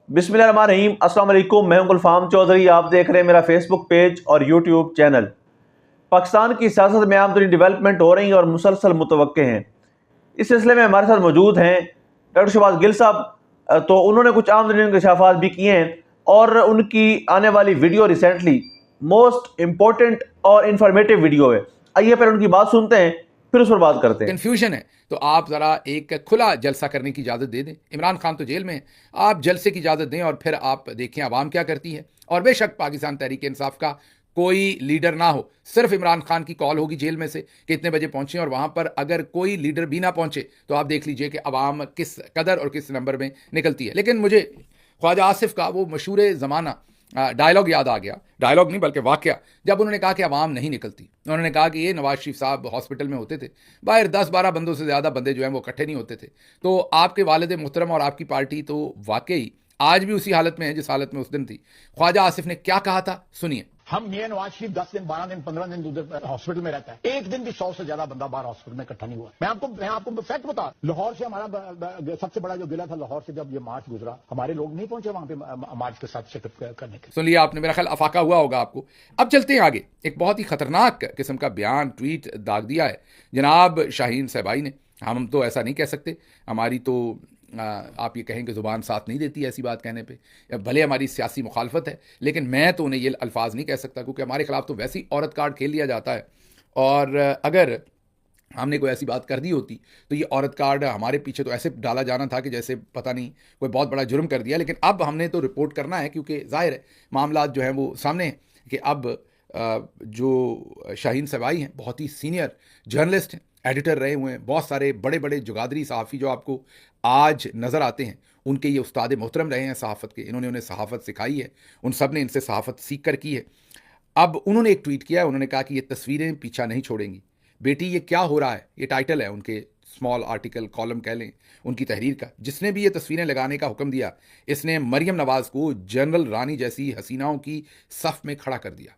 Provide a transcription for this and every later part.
बिस्मिल्लाहिर्रहमानिर्रहीम। अस्सलाम वालेकुम। मैं हूं गुलफाम चौधरी। आप देख रहे हैं मेरा फेसबुक पेज और यूट्यूब चैनल। पाकिस्तान की सियासत में आम तरीन डेवलपमेंट हो रही है और मुसलसल मुतवक्के हैं। इस सिलसिले में हमारे साथ मौजूद हैं डॉक्टर शहबाज गिल साहब। तो उन्होंने कुछ आम तरीन इंकशाफात भी किए हैं और उनकी आने वाली वीडियो रिसेंटली मोस्ट इंपॉर्टेंट और इंफॉर्मेटिव वीडियो है। आइए पहले उनकी बात सुनते हैं, फिर उस पर बात करते हैं। कन्फ्यूजन है तो आप ज़रा एक खुला जलसा करने की इजाज़त दे दें। इमरान खान तो जेल में है, आप जलसे की इजाज़त दें और फिर आप देखें आवाम क्या करती है। और बेशक पाकिस्तान तहरीक इंसाफ का कोई लीडर ना हो, सिर्फ इमरान खान की कॉल होगी जेल में से कि इतने बजे पहुंचे, और वहां पर अगर कोई लीडर भी ना पहुंचे तो आप देख लीजिए कि आवाम किस कदर और किस नंबर में निकलती है। लेकिन मुझे ख्वाजा आसिफ का वो मशहूर ज़माना डायलॉग याद आ गया, डायलॉग नहीं बल्कि वाकया, जब उन्होंने कहा कि आवाम नहीं निकलती। उन्होंने कहा कि ये नवाज शरीफ साहब हॉस्पिटल में होते थे, बाहर 10-12 बंदों से ज़्यादा बंदे जो हैं वो इकट्ठे नहीं होते थे। तो आपके वालिद मोहतरम और आपकी पार्टी तो वाकई आज भी उसी हालत में है जिस हालत में उस दिन थी। ख्वाजा आसिफ ने क्या कहा था, सुनिए। हम मियां नवाज शरीफ 10 दिन 12 दिन 15 दिन उधर हॉस्पिटल में रहता है, एक दिन भी 100 से ज्यादा बंदा बाहर हॉस्पिटल में इकट्ठा नहीं हुआ। मैं आपको फैक्ट बता, लाहौर से हमारा सबसे बड़ा जो गिला था, लाहौर से जब ये मार्च गुजरा, हमारे लोग नहीं पहुंचे वहां पे मार्च के साथ शिरकत करने के। सुन लिया आपने, मेरा ख्याल अफाका हुआ होगा आपको। अब चलते हैं आगे। एक बहुत ही खतरनाक किस्म का बयान, ट्वीट दाग दिया है जनाब शाहीन सहबाई ने। हम तो ऐसा नहीं कह सकते, हमारी तो आप ये कहें कि ज़ुबान साथ नहीं देती ऐसी बात कहने पे। भले हमारी सियासी मुखालफत है, लेकिन मैं तो उन्हें ये अल्फाज नहीं कह सकता, क्योंकि हमारे खिलाफ तो वैसे ही औरत कार्ड खेल लिया जाता है। और अगर हमने कोई ऐसी बात कर दी होती तो ये औरत कार्ड हमारे पीछे तो ऐसे डाला जाना था कि जैसे पता नहीं कोई बहुत बड़ा जुर्म कर दिया। लेकिन अब हमने तो रिपोर्ट करना है, क्योंकि जाहिर है मामला जो हैं वो सामने हैं कि अब जो शाहीन सवाई हैं बहुत ही सीनियर जर्नलिस्ट हैं, एडिटर रहे हुए हैं। बहुत सारे बड़े बड़े जुगादरी सहाफ़ी जो आपको आज नज़र आते हैं, उनके ये उस्ताद मोहतरम रहे हैं सहाफ़त के। इन्होंने उन्हें सहाफ़त सिखाई है, उन सब ने इनसे सहाफ़त सीख कर की है। अब उन्होंने एक ट्वीट किया है, उन्होंने कहा कि ये तस्वीरें पीछा नहीं छोड़ेंगी। बेटी ये क्या हो रहा है, ये टाइटल है उनके स्मॉल आर्टिकल, कॉलम कह लें, उनकी तहरीर का। जिसने भी ये तस्वीरें लगाने का हुक्म दिया, इसने मरियम नवाज़ को जनरल रानी जैसी हसीनाओं की सफ़ में खड़ा कर दिया।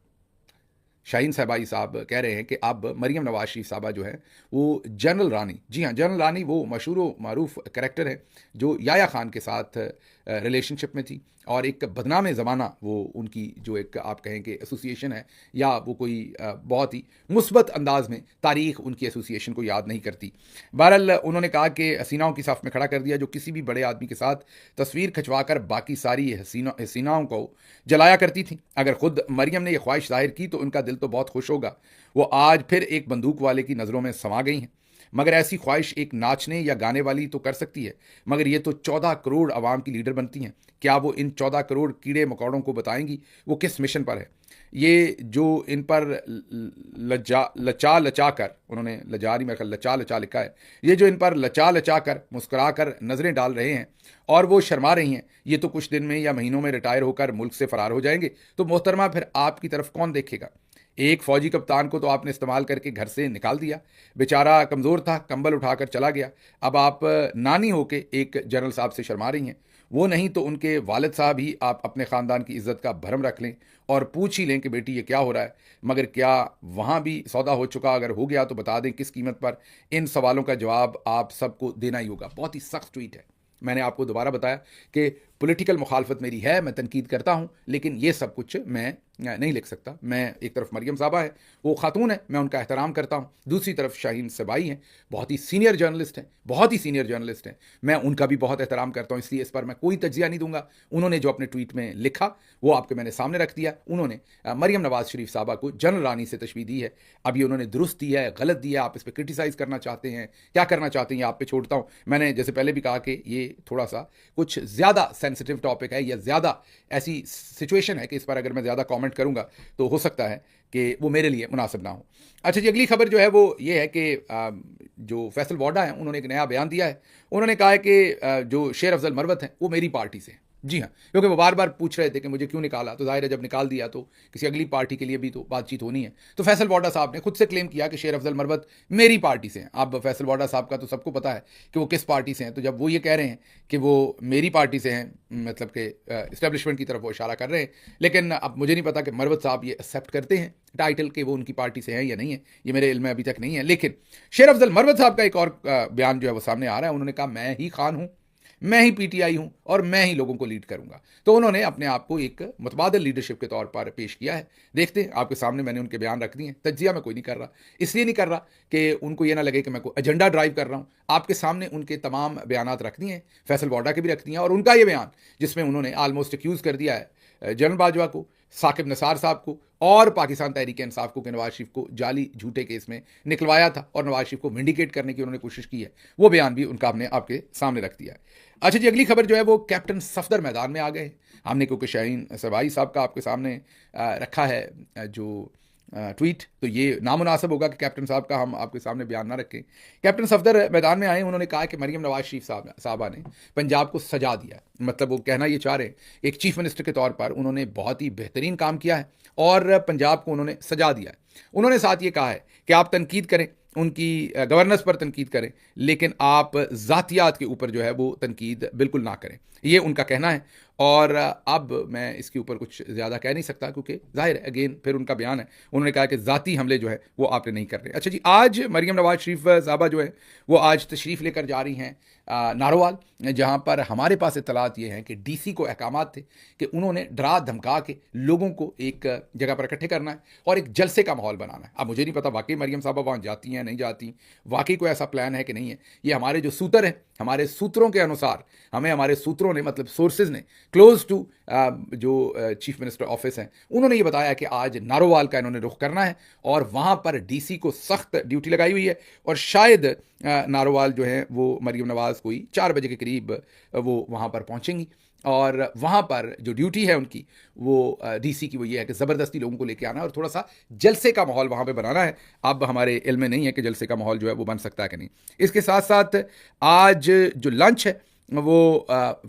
शाहीन सहबाई साहब कह रहे हैं कि अब मरियम नवाज शरीफ साहबा जो है वो जनरल रानी, जी हाँ जनरल रानी, वो मशहूर मारूफ कैरेक्टर है जो याया खान के साथ रिलेशनशिप में थी, और एक बदनाम ज़माना वो उनकी जो एक आप कहें कि एसोसिएशन है, या वो कोई बहुत ही मुस्बत अंदाज में तारीख़ उनकी एसोसिएशन को याद नहीं करती। बहरहाल उन्होंने कहा कि हसीनाओं की साफ में खड़ा कर दिया, जो किसी भी बड़े आदमी के साथ तस्वीर खिंचवा कर बाकी सारी हसीनाओं को जलाया करती थी। अगर ख़ुद मरियम ने यह ख्वाहिश जाहिर की तो उनका दिल तो बहुत खुश होगा। वो आज फिर एक बंदूक वाले की नज़रों में समा गई हैं। मगर ऐसी ख्वाहिश एक नाचने या गाने वाली तो कर सकती है, मगर ये तो 14 करोड़ आवाम की लीडर बनती हैं। क्या वो इन 14 करोड़ कीड़े मकोड़ों को बताएंगी वो किस मिशन पर है? ये जो इन पर लचा लचा कर, उन्होंने लजा नहीं, मेरे ख्याल लचा लचा लिखा है, ये जो इन पर लचा लचा कर मुस्कुरा कर नज़रें डाल रहे हैं और वो शर्मा रही हैं, ये तो कुछ दिन में या महीनों में रिटायर होकर मुल्क से फ़रार हो जाएंगे। तो मोहतरमा फिर आपकी तरफ कौन देखेगा? एक फ़ौजी कप्तान को तो आपने इस्तेमाल करके घर से निकाल दिया, बेचारा कमज़ोर था, कंबल उठाकर चला गया। अब आप नानी होके एक जनरल साहब से शर्मा रही हैं। वो नहीं तो उनके वालिद साहब ही आप अपने ख़ानदान की इज़्ज़त का भरम रख लें और पूछ ही लें कि बेटी ये क्या हो रहा है। मगर क्या वहाँ भी सौदा हो चुका? अगर हो गया तो बता दें किस कीमत पर। इन सवालों का जवाब आप सबको देना ही होगा। बहुत ही सख्त ट्वीट है। मैंने आपको दोबारा बताया कि पॉलिटिकल मुखालफत मेरी है, मैं तनकीद करता हूँ, लेकिन ये सब कुछ मैं नहीं लिख सकता। मैं एक तरफ मरियम साहबा है, वो खातून है, मैं उनका एहतराम करता हूँ। दूसरी तरफ शाहीन सबाई हैं, बहुत ही सीनियर जर्नलिस्ट हैं, बहुत ही सीनियर जर्नलिस्ट हैं, मैं उनका भी बहुत एहतराम करता हूँ। इसलिए इस पर मैं कोई तज्जिया नहीं दूंगा। उन्होंने जो अपने ट्वीट में लिखा वो आपके मैंने सामने रख दिया। उन्होंने मरियम नवाज शरीफ साहबा को जनरल रानी से तशबीह दी है। अब ये उन्होंने दुरुस्त दी है, गलत दिया, आप इस पर क्रिटिसाइज़ करना चाहते हैं, क्या करना चाहते हैं, आप पे छोड़ता हूँ। मैंने जैसे पहले भी कहा कि ये थोड़ा सा कुछ ज़्यादा सेंसिटिव टॉपिक है, या ज़्यादा ऐसी सिचुएशन है कि इस पर अगर मैं ज़्यादा कमेंट करूंगा तो हो सकता है कि वो मेरे लिए मुनासिब ना हो। अच्छा जी, अगली खबर जो है वो ये है कि जो फैसल वाडा है उन्होंने एक नया बयान दिया है। उन्होंने कहा है कि जो शेर अफजल मरवत हैं वो मेरी पार्टी से हैं। जी हाँ, क्योंकि वो बार बार पूछ रहे थे कि मुझे क्यों निकाला, तो जाहिर है जब निकाल दिया तो किसी अगली पार्टी के लिए भी तो बातचीत होनी है। तो फैसल वाडा साहब ने खुद से क्लेम किया कि शेर अफजल मरवत मेरी पार्टी से हैं। अब फैसल वाडा साहब का तो सबको पता है कि वो किस पार्टी से हैं, तो जब वो ये कह रहे हैं कि वो मेरी पार्टी से हैं, मतलब कि इस्टेब्लिशमेंट की तरफ वो इशारा कर रहे हैं। लेकिन अब मुझे नहीं पता कि मरवत साहब ये एक्सेप्ट करते हैं टाइटल के वो उनकी पार्टी से हैं या नहीं है, ये मेरे इल्म में अभी तक नहीं है। लेकिन शेर अफजल मरवत साहब का एक और बयान जो है वो सामने आ रहा है। उन्होंने कहा मैं ही खान हूँ, मैं ही पीटीआई हूं और मैं ही लोगों को लीड करूंगा। तो उन्होंने अपने आप को एक मुतबादल लीडरशिप के तौर पर पेश किया है। देखते हैं, आपके सामने मैंने उनके बयान रख दिए। तज्जिया मैं कोई नहीं कर रहा, इसलिए नहीं कर रहा कि उनको ये ना लगे कि मैं कोई एजेंडा ड्राइव कर रहा हूं। आपके सामने उनके तमाम बयान रख दिए हैं, फैसल वाडा के भी रख दिए हैं, और उनका ये बयान जिसमें उन्होंने ऑलमोस्ट एक्यूज कर दिया है जनरल बाजवा को, साकिब निसार साहब को और पाकिस्तान तहरीक इंसाफ को कि नवाज शरीफ को जाली झूठे केस में निकलवाया था और नवाज शरीफ को विंडिकेट करने की उन्होंने कोशिश की है। वो बयान भी उनका हमने आपके सामने रख दिया है। अच्छा जी, अगली खबर जो है वो कैप्टन सफदर मैदान में आ गए। हमने क्योंकि शाहीन सबाई साहब का आपके सामने रखा है जो ट्वीट, तो ये नामुनासिब होगा कि कैप्टन साहब का हम आपके सामने बयान ना रखें। कैप्टन सफदर मैदान में आए, उन्होंने कहा कि मरीम नवाज शरीफ साहबा ने पंजाब को सजा दिया। मतलब वो कहना ये चाह रहे हैं, एक चीफ मिनिस्टर के तौर पर उन्होंने बहुत ही बेहतरीन काम किया है और पंजाब को उन्होंने सजा दिया है। उन्होंने साथ ये कहा है कि आप तनकीद करें, उनकी गवर्नेंस पर तनकीद करें, लेकिन आप ज़ातियात के ऊपर जो है वो तनकीद बिल्कुल ना करें, ये उनका कहना है। और अब मैं इसके ऊपर कुछ ज़्यादा कह नहीं सकता क्योंकि जाहिर है अगेन फिर उनका बयान है। उन्होंने कहा कि ज़ाती हमले जो है वो आपने नहीं कर रहे। अच्छा जी, आज मरीम नवाज शरीफ साहबा जो है वो आज तशरीफ़ लेकर जा रही हैं नारोवाल, जहाँ पर हमारे पास इत्तलात ये हैं कि डीसी को अहकामात थे कि उन्होंने डरा धमका के लोगों को एक जगह पर इकट्ठे करना है और एक जलसे का माहौल बनाना है। अब मुझे नहीं पता वाकई मरीम साहबा वहाँ जाती हैं नहीं जाती, वाकई कोई ऐसा प्लान है कि नहीं है। ये हमारे जो सूत्र हैं, हमारे सूत्रों के अनुसार हमें हमारे सूत्रों ने, मतलब सोर्सेज ने क्लोज टू जो चीफ मिनिस्टर ऑफिस हैं, उन्होंने ये बताया कि आज नारोवाल का इन्होंने रुख करना है और वहाँ पर डीसी को सख्त ड्यूटी लगाई हुई है और शायद नारोवाल जो है वो मरीम नवाज कोई 4 बजे के करीब वो वहाँ पर पहुँचेंगी और वहाँ पर जो ड्यूटी है उनकी वो डीसी की वो ये है कि ज़बरदस्ती लोगों को लेके आना और थोड़ा सा जलसे का माहौल वहाँ पे बनाना है। अब हमारे इल्म में नहीं है कि जलसे का माहौल जो है वो बन सकता है कि नहीं। इसके साथ साथ आज जो लंच है वो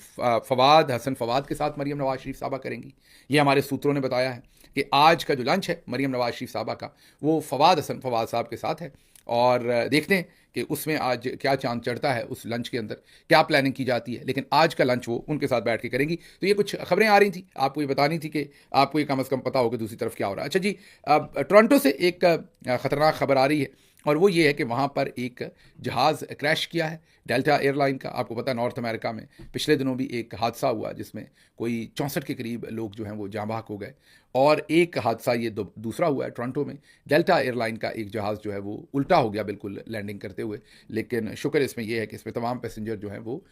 फवाद हसन फवाद के साथ मरीम नवाज शरीफ साहबा करेंगी। ये हमारे सूत्रों ने बताया है कि आज का जो लंच है मरीम नवाज शरीफ साहबा का वो फवाद हसन फवाद साहब के साथ है और देखते हैं कि उसमें आज क्या चांद चढ़ता है, उस लंच के अंदर क्या प्लानिंग की जाती है। लेकिन आज का लंच वो उनके साथ बैठ के करेंगी। तो ये कुछ खबरें आ रही थी, आपको ये बतानी थी कि आपको ये कम से कम पता हो कि दूसरी तरफ क्या हो रहा है। अच्छा जी, अब टोरंटो से एक ख़तरनाक खबर आ रही है और वो ये है कि वहाँ पर एक जहाज़ क्रैश किया है डेल्टा एयरलाइन का। आपको पता है नॉर्थ अमेरिका में पिछले दिनों भी एक हादसा हुआ जिसमें कोई 64 के करीब लोग जो हैं वो जाँ बहक हो गए और एक हादसा ये दूसरा हुआ है टोरंटो में। डेल्टा एयरलाइन का एक जहाज़ जो है वो उल्टा हो गया बिल्कुल लैंडिंग करते हुए, लेकिन शुक्र इसमें यह है कि इसमें तमाम पैसेंजर जो हैं वो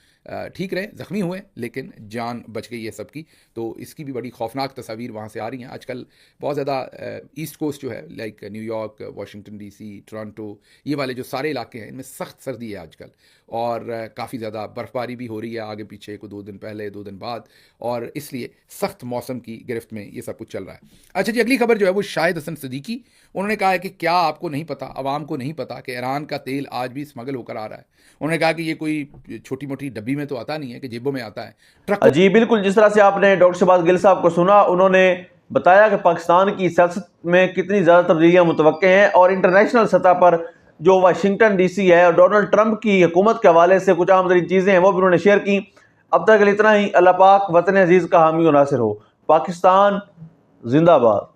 ठीक रहे, ज़ख्मी हुए लेकिन जान बच गई है सबकी। तो इसकी भी बड़ी खौफनाक तस्वीर वहाँ से आ रही हैं। आजकल बहुत ज़्यादा ईस्ट कोस्ट जो है like New York, Washington DC, Toronto, ये वाले जो सारे इलाके हैं इनमें सख्त सर्दी है आजकल और काफ़ी ज़्यादा बर्फ़बारी भी हो रही है आगे पीछे को 2 दिन पहले 2 दिन बाद, और इसलिए सख्त मौसम की गिरफ्त में ये सब कुछ चल रहा है। अच्छा जी, अगली खबर जो है वो शाहिद हसन सिद्दीकी, उन्होंने कहा है कि क्या आपको नहीं पता, आवाम को नहीं पता कि ईरान का तेल आज भी स्मगल होकर आ रहा है। उन्होंने कहा कि ये कोई छोटी मोटी डब्बी में तो आता नहीं है कि जेबों में आता है, ट्रक। जी बिल्कुल, जिस तरह से आपने डॉक्टर शहबाज गिल साहब को सुना, उन्होंने बताया कि पाकिस्तान की सियासत में कितनी ज़्यादा तब्दीलियाँ मुतवक्के हैं और इंटरनेशनल सतह पर जो वाशिंगटन DC है और डोनाल्ड ट्रंप की हुकूमत के हवाले से कुछ अहम तरीन चीज़ें हैं वो भी उन्होंने शेयर की। अब तक इतना ही। अल्लाह पाक वतन अजीज़ का हामी और नासिर हो। पाकिस्तान जिंदाबाद।